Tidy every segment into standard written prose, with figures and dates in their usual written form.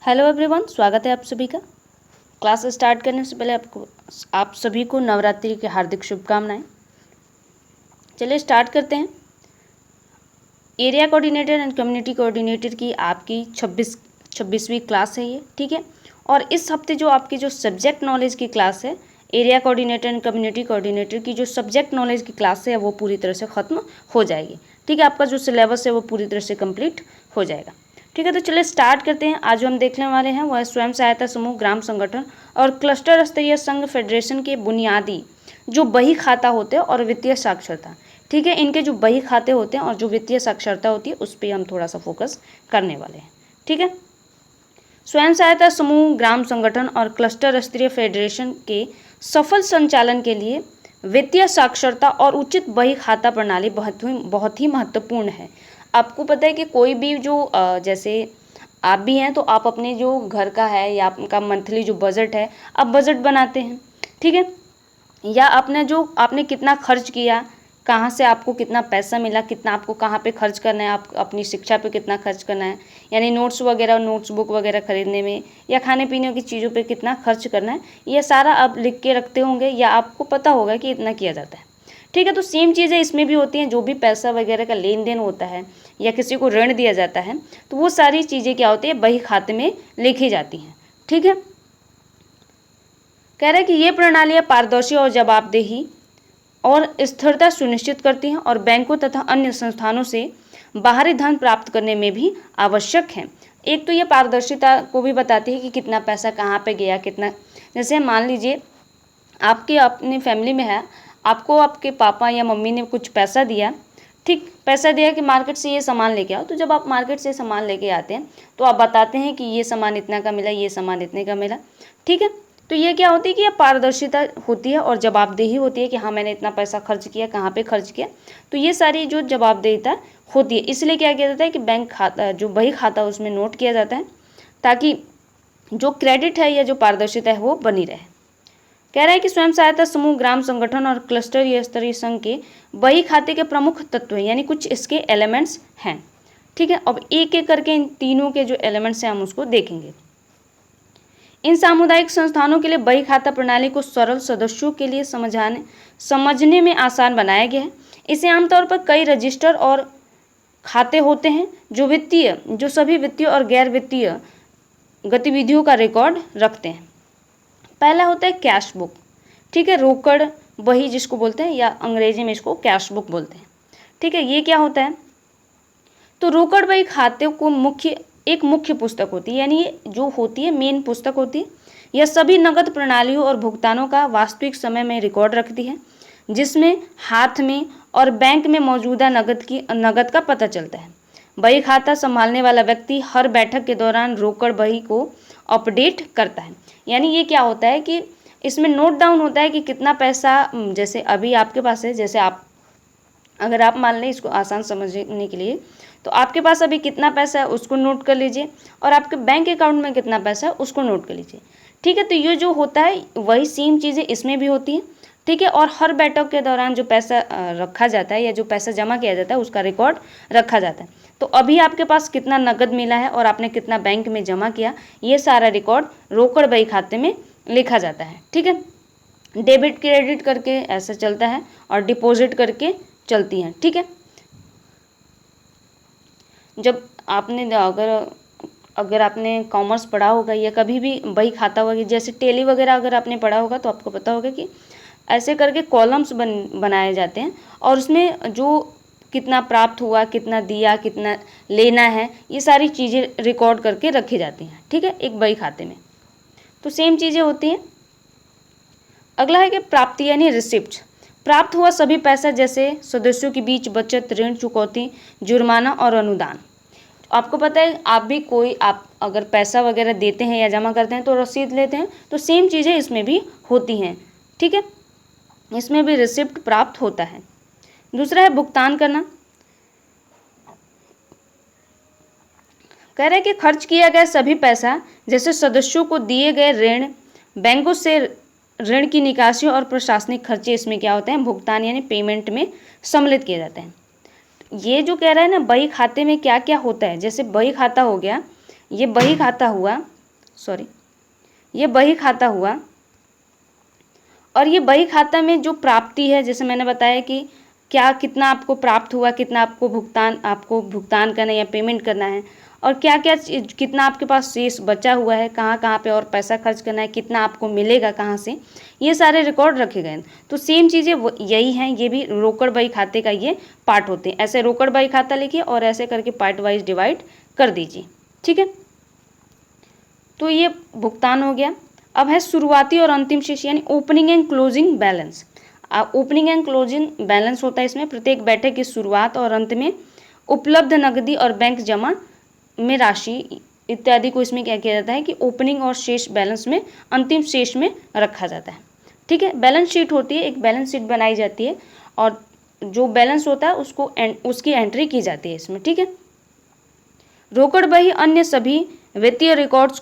Hello everyone, स्वागत है आप सभी का। क्लास स्टार्ट करने से पहले आप सभी को नवरात्रि की हार्दिक शुभकामनाएं। चलिए स्टार्ट करते हैं। Area coordinator and community coordinator की आपकी 26वीं क्लास है ये, ठीक है। और इस हफ्ते जो आपकी जो सब्जेक्ट नॉलेज की क्लास है, area coordinator and community coordinator की जो सब्जेक्ट नॉलेज की क्लास है वो पूरी तरह से ख़त्म हो जाएगी, ठीक है। आपका जो सिलेबस है वो पूरी तरह से कंप्लीट हो जाएगा, ठीक है। तो चलिए स्टार्ट करते हैं। आज जो हम देखने वाले हैं वह स्वयं सहायता समूह, ग्राम संगठन और क्लस्टर स्तरीय संघ फेडरेशन के बुनियादी जो बही खाता होते हैं और वित्तीय साक्षरता, ठीक है। इनके जो बही खाते होते हैं और जो वित्तीय साक्षरता होती है उस पर हम थोड़ा सा फोकस करने वाले हैं, ठीक है। स्वयं सहायता समूह, ग्राम संगठन और क्लस्टर स्तरीय फेडरेशन के सफल संचालन के लिए वित्तीय साक्षरता और उचित बही खाता प्रणाली बहुत ही महत्वपूर्ण है। आपको पता है कि कोई भी जो जैसे आप भी हैं तो आप अपने जो घर का है या आपका मंथली जो बजट है, आप बजट बनाते हैं, ठीक है। या आपने कितना खर्च किया, कहाँ से आपको कितना पैसा मिला, कितना आपको कहाँ पे खर्च करना है, आप अपनी शिक्षा पे कितना खर्च करना है, यानी नोट्स वगैरह, नोट्स बुक वगैरह खरीदने में या खाने पीने की चीज़ों पे कितना खर्च करना है, ये सारा आप लिख के रखते होंगे या आपको पता होगा कि इतना किया जाता है, ठीक है। तो सेम चीज़ें इसमें भी होती हैं। जो भी पैसा वगैरह का लेन देन होता है या किसी को ऋण दिया जाता है तो वो सारी चीज़ें क्या होती है, बही खाते में लिखी जाती हैं, ठीक है। कह रहा है कि ये प्रणालियाँ पारदर्शी और जवाबदेही और स्थिरता सुनिश्चित करती हैं और बैंकों तथा अन्य संस्थानों से बाहरी धन प्राप्त करने में भी आवश्यक है। एक तो ये पारदर्शिता को भी बताती है कि कितना पैसा कहाँ पे गया, कितना, जैसे मान लीजिए आपके अपनी फैमिली में है, आपको आपके पापा या मम्मी ने कुछ पैसा दिया, ठीक, पैसा दिया कि मार्केट से ये सामान लेके आओ। तो जब आप मार्केट से सामान लेके आते हैं तो आप बताते हैं कि ये सामान इतना का मिला, ये सामान इतने का मिला, ठीक है। तो ये क्या होती है कि ये पारदर्शिता होती है और जवाबदेही होती है कि हाँ मैंने इतना पैसा खर्च किया, कहाँ पे खर्च किया। तो ये सारी जो जवाबदेहिता होती है, इसलिए क्या किया जाता है कि बैंक खाता, जो बही खाता उसमें नोट किया जाता है ताकि जो क्रेडिट है या जो पारदर्शिता है वो बनी रहे। कह रहा है कि स्वयं सहायता समूह, ग्राम संगठन और क्लस्टर स्तरीय संघ के बही खाते के प्रमुख तत्व हैं, यानी कुछ इसके एलिमेंट्स हैं, ठीक है। अब एक एक करके इन तीनों के जो एलिमेंट्स हैं हम उसको देखेंगे। इन सामुदायिक संस्थानों के लिए बही खाता प्रणाली को सरल, सदस्यों के लिए समझने में आसान बनाया गया है। इसे आमतौर पर कई रजिस्टर और खाते होते हैं जो सभी वित्तीय और गैर वित्तीय गतिविधियों का रिकॉर्ड रखते हैं। पहला होता है कैश बुक, ठीक है, रोकड़ बही जिसको बोलते हैं या अंग्रेजी में इसको कैश बुक बोलते हैं, ठीक है। ये क्या होता है, तो रोकड़ बही खाते को एक मुख्य पुस्तक होती है, यानी ये जो होती है मेन पुस्तक होती है। यह सभी नगद प्रणालियों और भुगतानों का वास्तविक समय में रिकॉर्ड रखती है, जिसमें हाथ में और बैंक में मौजूदा नगद का पता चलता है। बही खाता संभालने वाला व्यक्ति हर बैठक के दौरान रोकड़ बही को अपडेट करता है। यानी ये क्या होता है कि इसमें नोट डाउन होता है कि कितना पैसा, जैसे अभी आपके पास है, जैसे अगर आप मान लें, इसको आसान समझने के लिए, तो आपके पास अभी कितना पैसा है उसको नोट कर लीजिए और आपके बैंक अकाउंट में कितना पैसा है उसको नोट कर लीजिए, ठीक है। तो ये जो होता है वही सेम चीज़ें इसमें भी होती हैं, ठीक है। और हर बैठक के दौरान जो पैसा रखा जाता है या जो पैसा जमा किया जाता है उसका रिकॉर्ड रखा जाता है। तो अभी आपके पास कितना नगद मिला है और आपने कितना बैंक में जमा किया, ये सारा रिकॉर्ड रोकड़ बही खाते में लिखा जाता है, ठीक है। डेबिट क्रेडिट करके ऐसा चलता है और डिपॉजिट करके चलती हैं, ठीक है। जब आपने अगर आपने कॉमर्स पढ़ा होगा या कभी भी बही खाता होगा, जैसे टेली वगैरह अगर आपने पढ़ा होगा तो आपको पता होगा कि ऐसे करके कॉलम्स बनाए जाते हैं और उसमें जो कितना प्राप्त हुआ, कितना दिया, कितना लेना है, ये सारी चीज़ें रिकॉर्ड करके रखी जाती हैं, ठीक है, एक बही खाते में। तो सेम चीज़ें होती हैं। अगला है कि प्राप्ति यानी रिसिप्ट। प्राप्त हुआ सभी पैसा, जैसे सदस्यों के बीच बचत, ऋण चुकौती, जुर्माना और अनुदान। आपको पता है आप अगर पैसा वगैरह देते हैं या जमा करते हैं तो रसीद लेते हैं, तो सेम चीज़ें इसमें भी होती हैं, ठीक है। इसमें भी रिसिप्ट प्राप्त होता है। दूसरा है भुगतान करना। कह रहे हैं कि खर्च किया गया सभी पैसा, जैसे सदस्यों को दिए गए ऋण, बैंकों से ऋण की निकासी और प्रशासनिक खर्चे, इसमें क्या होते हैं, भुगतान यानी पेमेंट में सम्मिलित किए जाते हैं। ये जो कह रहा है ना, बही खाते में क्या क्या होता है, जैसे बही खाता हो गया, ये बही खाता हुआ, सॉरी, ये बही खाता हुआ। और ये बही खाता में जो प्राप्ति है, जैसे मैंने बताया कि क्या कितना आपको प्राप्त हुआ, कितना आपको भुगतान करना है या पेमेंट करना है, और क्या क्या कितना आपके पास शेष बचा हुआ है, कहाँ कहाँ पे और पैसा खर्च करना है, कितना आपको मिलेगा कहाँ से, ये सारे रिकॉर्ड रखे गए हैं। तो सेम चीज़ें यही हैं, ये भी रोकड़ बही खाते का ये पार्ट होते हैं। ऐसे रोकड़ बही खाता लिखिए और ऐसे करके पार्ट वाइज डिवाइड कर दीजिए, ठीक है। तो ये भुगतान हो गया। अब है शुरुआती और अंतिम शेष, यानी opening and closing balance. Opening and closing balance होता है इसमें प्रत्येक बैठक की शुरुआत और अंत में उपलब्ध नकदी और बैंक जमा में राशि इत्यादि को इसमें क्या किया जाता है कि ओपनिंग और शेष बैलेंस में, अंतिम शेष में रखा जाता है, ठीक है। बैलेंस शीट होती है, एक बैलेंस शीट बनाई जाती है और जो बैलेंस होता है उसको उसकी एंट्री की जाती है इसमें, ठीक है। रोकड़ बही अन्य सभी वित्तीय रिकॉर्ड्स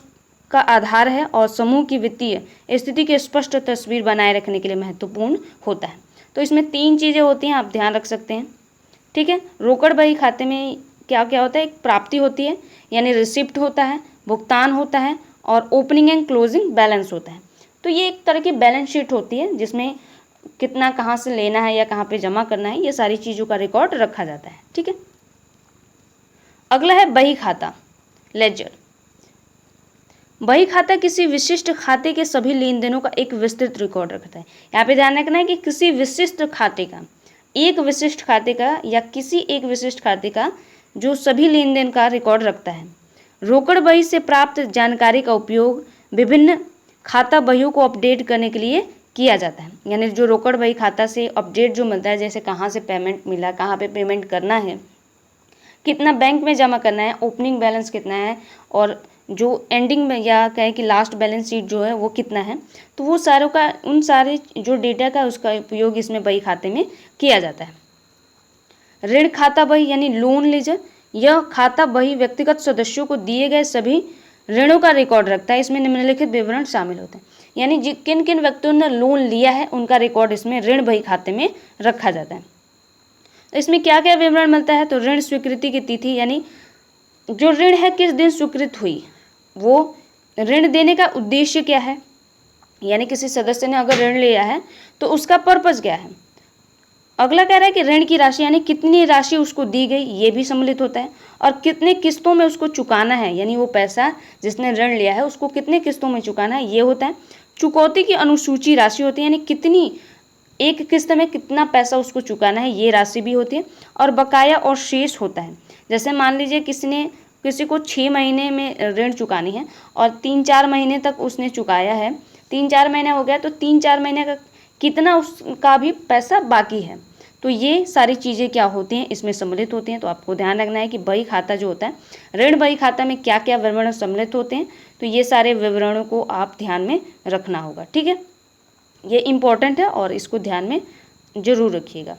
का आधार है और समूह की वित्तीय स्थिति की स्पष्ट तस्वीर बनाए रखने के लिए महत्वपूर्ण होता है। तो इसमें 3 चीज़ें होती हैं, आप ध्यान रख सकते हैं, ठीक है। रोकड़ बही खाते में क्या क्या होता है, एक प्राप्ति होती है यानी रिसिप्ट होता है, भुगतान होता है और ओपनिंग एंड क्लोजिंग बैलेंस होता है। तो ये एक तरह की बैलेंस शीट होती है जिसमें कितना कहाँ से लेना है या कहाँ पे जमा करना है, ये सारी चीज़ों का रिकॉर्ड रखा जाता है, ठीक है। अगला है बही खाता, लेजर। बही खाता किसी विशिष्ट खाते के सभी लेन देनों का एक विस्तृत रिकॉर्ड रखता है। यहाँ पे ध्यान रखना है कि किसी विशिष्ट खाते का, एक विशिष्ट खाते का या किसी एक विशिष्ट खाते का जो सभी लेन देन का रिकॉर्ड रखता है। रोकड़ बही से प्राप्त जानकारी का उपयोग विभिन्न खाता बहियों को अपडेट करने के लिए किया जाता है। यानी जो रोकड़ बही खाता से अपडेट जो मिलता है, जैसे कहाँ से पेमेंट मिला, कहाँ पे पेमेंट करना है, कितना बैंक में जमा करना है, ओपनिंग बैलेंस कितना है और जो एंडिंग में या कहे कि लास्ट बैलेंस शीट जो है वो कितना है, तो वो सारों का, उन सारे जो डेटा का उसका उपयोग इसमें बही खाते में किया जाता है। ऋण खाता बही यानी लोन लेजर, यह खाता बही व्यक्तिगत सदस्यों को दिए गए सभी ऋणों का रिकॉर्ड रखता है। इसमें निम्नलिखित विवरण शामिल होते हैं, यानी किन किन व्यक्तियों ने लोन लिया है उनका रिकॉर्ड इसमें ऋण बही खाते में रखा जाता है। इसमें क्या क्या विवरण मिलता है, तो ऋण स्वीकृति की तिथि, यानी जो ऋण है किस दिन स्वीकृत हुई, वो ऋण देने का उद्देश्य क्या है, यानी किसी सदस्य ने अगर ऋण लिया है तो उसका पर्पस क्या है। अगला कह रहा है कि ऋण की राशि, यानी कितनी राशि उसको दी गई, ये भी सम्मिलित होता है, और कितने किस्तों में उसको चुकाना है, यानी वो पैसा जिसने ऋण लिया है उसको कितने किस्तों में चुकाना है, ये होता है। चुकौती की अनुसूची राशि होती है, यानी कितनी एक किस्त में कितना पैसा उसको चुकाना है, ये राशि भी होती है। और बकाया और शेष होता है, जैसे मान लीजिए किसी को 6 महीने में ऋण चुकानी है और 3-4 महीने तक उसने चुकाया है, 3-4 महीने हो गया तो 3-4 महीने का कितना उसका भी पैसा बाकी है। तो ये सारी चीज़ें क्या होती हैं, इसमें सम्मिलित होती हैं। तो आपको ध्यान रखना है कि बही खाता जो होता है, ऋण बही खाता में क्या क्या विवरण सम्मिलित होते हैं, तो ये सारे विवरणों को आप ध्यान में रखना होगा, ठीक है। ये इम्पॉर्टेंट है और इसको ध्यान में जरूर रखिएगा।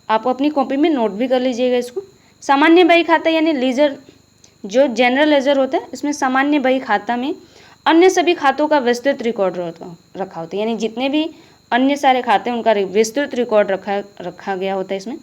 आप अपनी कॉपी में नोट भी कर लीजिएगा इसको। सामान्य बही खाता यानी लीजर, जो जनरल लेजर होता है, इसमें सामान्य बही खाता में अन्य सभी खातों का विस्तृत रिकॉर्ड रखा होता है, यानी जितने भी अन्य सारे खाते हैं उनका विस्तृत रिकॉर्ड रखा गया होता है। इसमें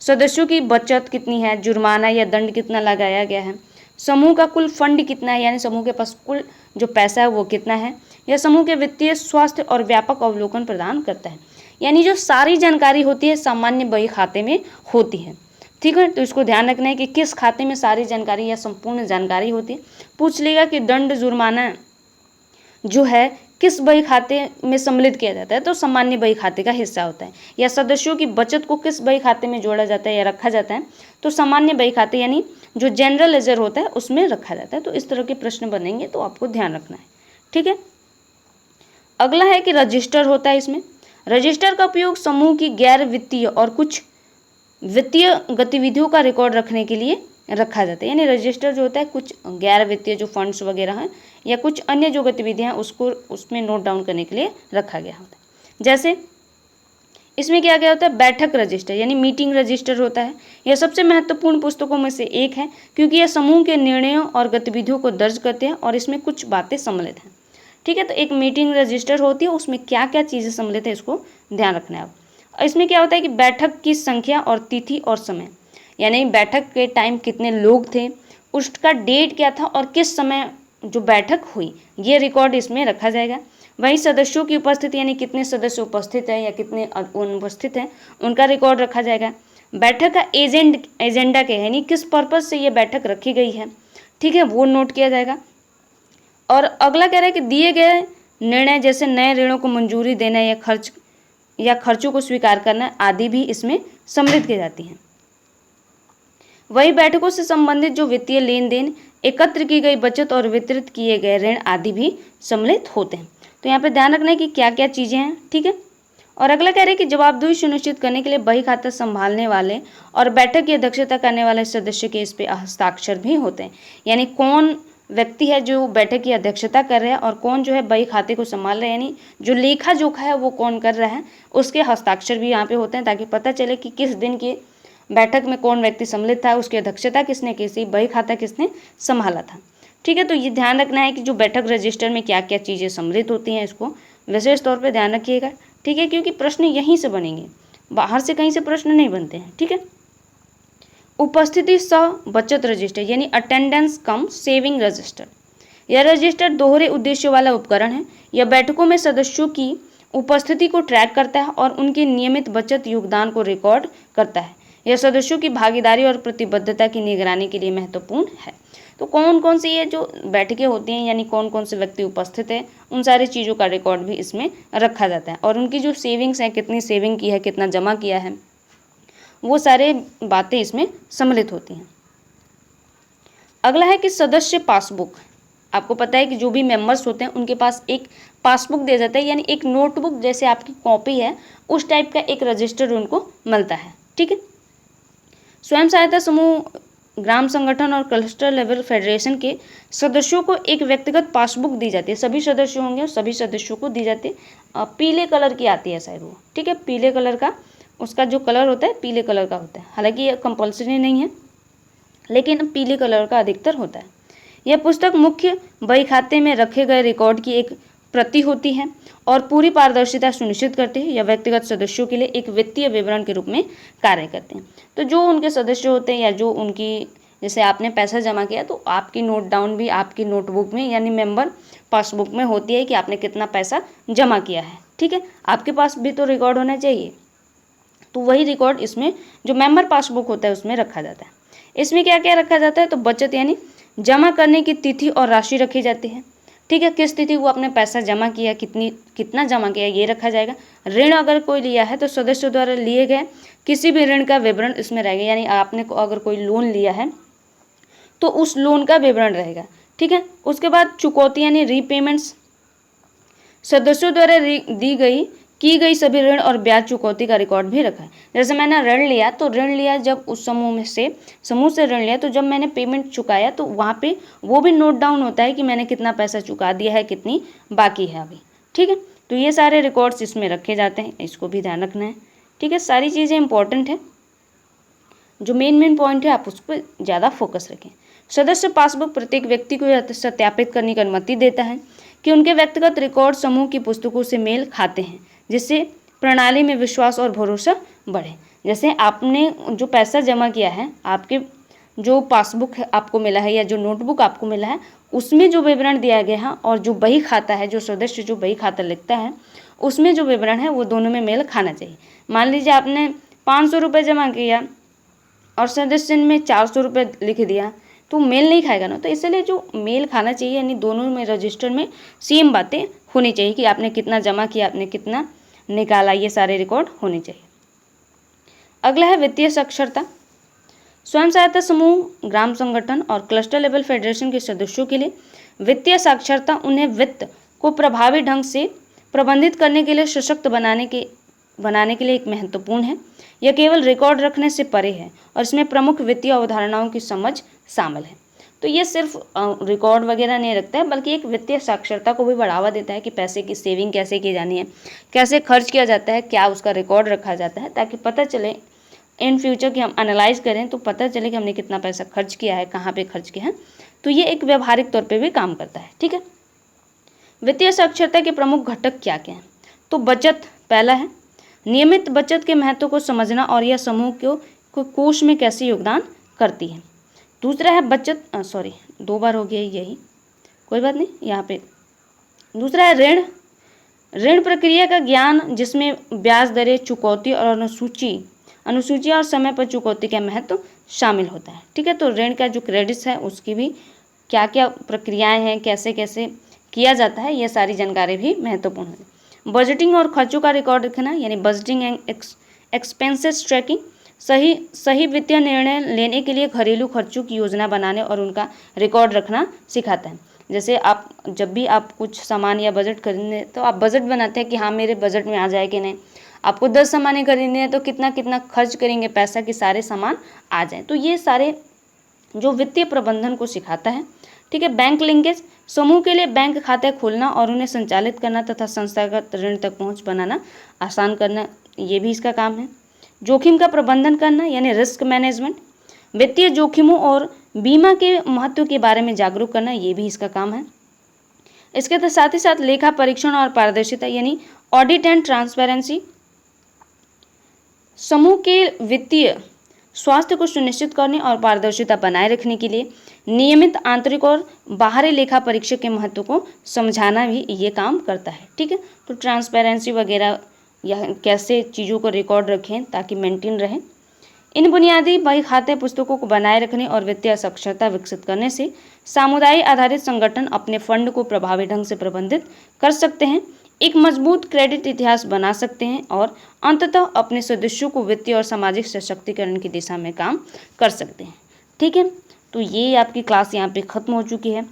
सदस्यों की बचत कितनी है, जुर्माना या दंड कितना लगाया गया है, समूह का कुल फंड कितना है, यानी समूह के पास कुल जो पैसा है वो कितना है, यह समूह के वित्तीय स्वास्थ्य और व्यापक अवलोकन प्रदान करता है। यानी जो सारी जानकारी होती है सामान्य बही खाते में होती है, ठीक है। तो इसको ध्यान रखना है कि किस खाते में सारी जानकारी या संपूर्ण जानकारी होती है। पूछ लेगा कि दंड जुर्माना जो है किस बही खाते में सम्मिलित किया जाता है, तो सामान्य बही खाते का हिस्सा होता है। या सदस्यों की बचत को किस बही खाते में जोड़ा जाता है या रखा जाता है, तो सामान्य बही खाते यानी जो जनरल लेजर होता है उसमें रखा जाता है। तो इस तरह के प्रश्न बनेंगे, तो आपको ध्यान रखना है, ठीक है। अगला है कि रजिस्टर होता है। इसमें रजिस्टर का उपयोग समूह की गैर वित्तीय और कुछ वित्तीय गतिविधियों का रिकॉर्ड रखने के लिए रखा जाता है। यानी रजिस्टर जो होता है कुछ गैर वित्तीय जो फंड्स वगैरह हैं या कुछ अन्य जो गतिविधियां हैं उसको उसमें नोट डाउन करने के लिए रखा गया होता है। जैसे इसमें क्या क्या होता है, बैठक रजिस्टर यानी मीटिंग रजिस्टर होता है। यह सबसे महत्वपूर्ण पुस्तकों में से एक है क्योंकि यह समूह के निर्णयों और गतिविधियों को दर्ज करते हैं और इसमें कुछ बातें सम्मिलित हैं, ठीक है। तो एक मीटिंग रजिस्टर होती है, उसमें क्या क्या चीज़ें सम्मिलित है इसको ध्यान रखना है आप। इसमें क्या होता है कि बैठक की संख्या और तिथि और समय, यानी बैठक के टाइम कितने लोग थे, उसका डेट क्या था और किस समय जो बैठक हुई ये रिकॉर्ड इसमें रखा जाएगा। वहीं सदस्यों की उपस्थिति यानी कितने सदस्य उपस्थित हैं या कितने अनुपस्थित हैं उनका रिकॉर्ड रखा जाएगा। बैठक का एजेंडा क्या है यानी किस पर्पज से ये बैठक रखी गई है, ठीक है, वो नोट किया जाएगा। और अगला कह रहा है कि दिए गए निर्णय जैसे नए ऋणों को मंजूरी देना या खर्चों को स्वीकार करना आदि भी इसमें सम्मिलित की जाती हैं। वही बैठकों से संबंधित जो वित्तीय लेन देन, एकत्र की गई बचत और वितरित किए गए ऋण आदि भी सम्मिलित होते हैं। तो यहाँ पे ध्यान रखना है कि क्या क्या चीज़ें हैं, ठीक है। और अगला कह रहे हैं कि जवाबदेही सुनिश्चित करने के लिए बही खाता संभालने वाले और बैठक की अध्यक्षता करने वाले सदस्य के इस पे हस्ताक्षर भी होते हैं। यानी कौन व्यक्ति है जो बैठक की अध्यक्षता कर रहा है और कौन जो है बही खाते को संभाल रहा है, यानी जो लेखा जोखा है वो कौन कर रहा है, उसके हस्ताक्षर भी यहाँ पे होते हैं ताकि पता चले कि किस दिन की बैठक में कौन व्यक्ति सम्मिलित था, उसकी अध्यक्षता किसने की थी, बही खाता किसने संभाला था, ठीक है। तो ये ध्यान रखना है कि जो बैठक रजिस्टर में क्या क्या चीज़ें सम्मिलित होती हैं इसको विशेष तौर पर ध्यान रखिएगा, ठीक है, क्योंकि प्रश्न यहीं से बनेंगे, बाहर से कहीं से प्रश्न नहीं बनते हैं, ठीक है। उपस्थिति सह बचत रजिस्टर यानी अटेंडेंस कम सेविंग रजिस्टर। यह रजिस्टर दोहरे उद्देश्य वाला उपकरण है। यह बैठकों में सदस्यों की उपस्थिति को ट्रैक करता है और उनके नियमित बचत योगदान को रिकॉर्ड करता है। यह सदस्यों की भागीदारी और प्रतिबद्धता की निगरानी के लिए महत्वपूर्ण है। तो कौन कौन सी ये जो बैठकें होती हैं यानी कौन कौन से व्यक्ति उपस्थित हैं उन सारी चीज़ों का रिकॉर्ड भी इसमें रखा जाता है। और उनकी जो सेविंग्स हैं, कितनी सेविंग की है, कितना जमा किया है, वो सारे बातें इसमें सम्मिलित होती हैं। अगला है कि सदस्य पासबुक। आपको पता है कि जो भी मेंबर्स होते हैं उनके पास एक पासबुक दिया जाता है, यानी एक नोटबुक जैसे आपकी कॉपी है उस टाइप का एक रजिस्टर उनको मिलता है, ठीक है। स्वयं सहायता समूह, ग्राम संगठन और क्लस्टर लेवल फेडरेशन के सदस्यों को एक व्यक्तिगत पासबुक दी जाती है। सभी सदस्य होंगे और सभी सदस्यों को दी जाती है। पीले कलर की आती है शायद वो, ठीक है, पीले कलर का उसका जो कलर होता है पीले कलर का होता है। हालांकि ये कंपल्सरी नहीं है लेकिन पीले कलर का अधिकतर होता है। यह पुस्तक मुख्य बही खाते में रखे गए रिकॉर्ड की एक प्रति होती है और पूरी पारदर्शिता सुनिश्चित करती है। यह व्यक्तिगत सदस्यों के लिए एक वित्तीय विवरण के रूप में कार्य करते हैं। तो जो उनके सदस्य होते हैं या जो उनकी, जैसे आपने पैसा जमा किया तो आपकी नोट डाउन भी आपकी नोटबुक में यानी मेंबर पासबुक में होती है कि आपने कितना पैसा जमा किया है, ठीक है। आपके पास भी तो रिकॉर्ड होना चाहिए, तो वही रिकॉर्ड इसमें जो मेंबर पासबुक होता है उसमें रखा जाता है। इसमें क्या क्या रखा जाता है, तो बचत यानी जमा करने की तिथि और राशि रखी जाती है, ठीक है, किस तिथि को आपने पैसा जमा किया, कितना जमा किया ये रखा जाएगा। ऋण अगर कोई लिया है तो सदस्यों द्वारा लिए गए किसी भी ऋण का विवरण इसमें रहेगा, यानी आपने अगर कोई लोन लिया है तो उस लोन का विवरण रहेगा, ठीक है। उसके बाद चुकौती यानी रीपेमेंट्स, सदस्यों द्वारा की गई सभी ऋण और ब्याज चुकौती का रिकॉर्ड भी रखा है। जैसे मैंने ऋण लिया जब उस समूह से ऋण लिया तो जब मैंने पेमेंट चुकाया तो वहाँ पे वो भी नोट डाउन होता है कि मैंने कितना पैसा चुका दिया है, कितनी बाकी है अभी, ठीक है। तो ये सारे रिकॉर्ड्स इसमें रखे जाते हैं, इसको भी ध्यान रखना है, ठीक है। सारी चीज़ें इंपॉर्टेंट है, जो मेन पॉइंट है आप उस पर ज़्यादा फोकस रखें। सदस्य पासबुक प्रत्येक व्यक्ति को सत्यापित करने की अनुमति देता है कि उनके व्यक्तिगत रिकॉर्ड समूह की पुस्तकों से मेल खाते हैं, जिससे प्रणाली में विश्वास और भरोसा बढ़े। जैसे आपने जो पैसा जमा किया है, आपके जो पासबुक है आपको मिला है या जो नोटबुक आपको मिला है उसमें जो विवरण दिया गया है और जो बही खाता है, जो सदस्य जो बही खाता लिखता है उसमें जो विवरण है वो दोनों में मेल खाना चाहिए। मान लीजिए आपने 500 रुपये जमा किया और सदस्य में 400 रुपये लिख दिया तो मेल नहीं खाएगा ना। तो इसलिए जो मेल खाना चाहिए यानी दोनों में रजिस्टर में सेम बातें होनी चाहिए कि आपने कितना जमा किया, आपने कितना निकाला, ये सारे रिकॉर्ड होने चाहिए। अगला है वित्तीय साक्षरता। स्वयं सहायता समूह, ग्राम संगठन और क्लस्टर लेवल फेडरेशन के सदस्यों के लिए वित्तीय साक्षरता उन्हें वित्त को प्रभावी ढंग से प्रबंधित करने के लिए सशक्त बनाने के लिए एक महत्वपूर्ण है। यह केवल रिकॉर्ड रखने से परे है और इसमें प्रमुख वित्तीय अवधारणाओं की समझ शामिल है। तो ये सिर्फ रिकॉर्ड वगैरह नहीं रखता है बल्कि एक वित्तीय साक्षरता को भी बढ़ावा देता है कि पैसे की सेविंग कैसे की जानी है, कैसे खर्च किया जाता है, क्या उसका रिकॉर्ड रखा जाता है, ताकि पता चले इन फ्यूचर कि हम एनालाइज करें तो पता चले कि हमने कितना पैसा खर्च किया है, कहाँ पे खर्च किया है। तो ये एक व्यवहारिक तौर पे भी काम करता है, ठीक है। वित्तीय साक्षरता के प्रमुख घटक क्या क्या हैं, तो बचत पहला है, नियमित बचत के महत्व को समझना और यह समूह को कोष में कैसे योगदान करती है। दूसरा है बचत, 2 बार हो गया यही, कोई बात नहीं। यहाँ पे दूसरा है ऋण। ऋण प्रक्रिया का ज्ञान, जिसमें ब्याज दरें, चुकौती और अनुसूची और समय पर चुकौती का महत्व शामिल होता है। ठीक है, तो ऋण का जो क्रेडिट्स है उसकी भी क्या क्या प्रक्रियाएं हैं, कैसे कैसे किया जाता है, यह सारी जानकारी भी महत्वपूर्ण है। बजटिंग और खर्चों का रिकॉर्ड रखना, यानी बजटिंग एंड एक्सपेंसेस ट्रैकिंग। सही वित्तीय निर्णय लेने के लिए घरेलू खर्चों की योजना बनाने और उनका रिकॉर्ड रखना सिखाता है। जैसे आप जब भी आप कुछ सामान या बजट खरीदने, तो आप बजट बनाते हैं कि हाँ मेरे बजट में आ जाए कि नहीं। आपको 10 सामान खरीदने हैं तो कितना कितना खर्च करेंगे पैसा कि सारे सामान आ जाएं। तो ये सारे जो वित्तीय प्रबंधन को सिखाता है। ठीक है, बैंक लिंकेज, समूह के लिए बैंक खाते खोलना और उन्हें संचालित करना तथा संस्थागत ऋण तक पहुंच बनाना आसान करना, ये भी इसका काम है। जोखिम का प्रबंधन करना, यानी रिस्क मैनेजमेंट। वित्तीय जोखिमों और बीमा के महत्व के बारे में जागरूक करना, ये भी इसका काम है। इसके साथ ही साथ लेखा परीक्षण और पारदर्शिता, यानी ऑडिट एंड ट्रांसपेरेंसी। समूह के वित्तीय स्वास्थ्य को सुनिश्चित करने और पारदर्शिता बनाए रखने के लिए नियमित आंतरिक और बाहरी लेखा परीक्षक के महत्व को समझाना भी ये काम करता है। ठीक है, तो ट्रांसपेरेंसी वगैरह या कैसे चीज़ों को रिकॉर्ड रखें ताकि मेंटेन रहे। इन बुनियादी बही खाते पुस्तकों को बनाए रखने और वित्तीय साक्षरता विकसित करने से सामुदायिक आधारित संगठन अपने फंड को प्रभावी ढंग से प्रबंधित कर सकते हैं, एक मजबूत क्रेडिट इतिहास बना सकते हैं और अंततः अपने सदस्यों को वित्तीय और सामाजिक सशक्तिकरण की दिशा में काम कर सकते हैं। ठीक है, तो ये आपकी क्लास यहाँ पे ख़त्म हो चुकी है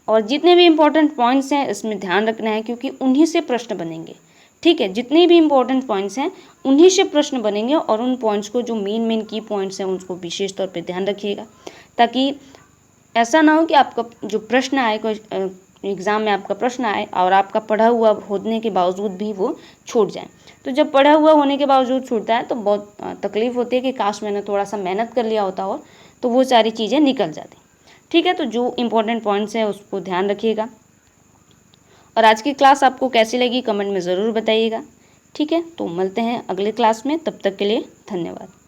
और जितने भी इम्पोर्टेंट पॉइंट्स हैं इसमें ध्यान रखना है क्योंकि उन्हीं से प्रश्न बनेंगे। ठीक है, जितने भी इम्पोर्टेंट पॉइंट्स हैं उन्हीं से प्रश्न बनेंगे और उन पॉइंट्स को जो मेन की पॉइंट्स हैं उनको विशेष तौर पे ध्यान रखिएगा ताकि ऐसा ना हो कि आपका जो प्रश्न आए, कोई एग्ज़ाम में आपका प्रश्न आए और आपका पढ़ा हुआ होने के बावजूद भी वो छूट जाए। तो जब पढ़ा हुआ होने के बावजूद छूटता है तो बहुत तकलीफ़ होती है कि काश मैंने थोड़ा सा मेहनत कर लिया होता और तो वो सारी चीज़ें निकल जाती। ठीक है, तो जो इम्पोर्टेंट पॉइंट्स हैं उसको ध्यान रखिएगा और आज की क्लास आपको कैसी लगी कमेंट में ज़रूर बताइएगा। ठीक है, तो मिलते हैं अगले क्लास में, तब तक के लिए धन्यवाद।